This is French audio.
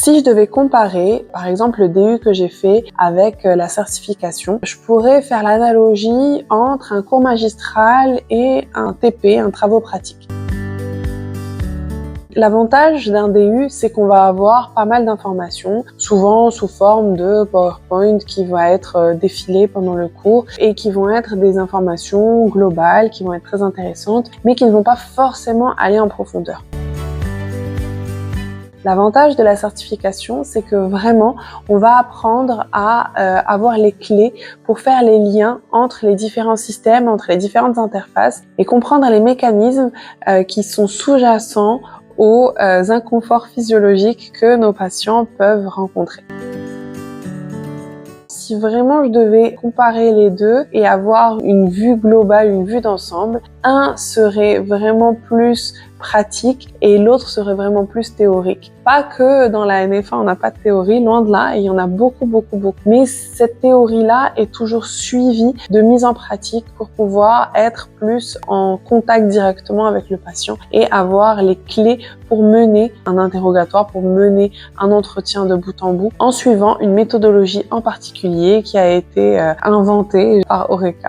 Si je devais comparer, par exemple, le DU que j'ai fait avec la certification, je pourrais faire l'analogie entre un cours magistral et un TP, un travaux pratiques. L'avantage d'un DU, c'est qu'on va avoir pas mal d'informations, souvent sous forme de PowerPoint qui va être défilé pendant le cours et qui vont être des informations globales, qui vont être très intéressantes, mais qui ne vont pas forcément aller en profondeur. L'avantage de la certification, c'est que vraiment, on va apprendre à avoir les clés pour faire les liens entre les différents systèmes, entre les différentes interfaces et comprendre les mécanismes qui sont sous-jacents aux inconforts physiologiques que nos patients peuvent rencontrer. Si vraiment je devais comparer les deux et avoir une vue globale, une vue d'ensemble, un serait vraiment plus pratique et l'autre serait vraiment plus théorique. Pas que dans la NF1 on n'a pas de théorie, loin de là, et il y en a beaucoup. Mais cette théorie-là est toujours suivie de mise en pratique pour pouvoir être plus en contact directement avec le patient et avoir les clés pour mener un interrogatoire, pour mener un entretien de bout en bout en suivant une méthodologie en particulier qui a été inventée par Horeca.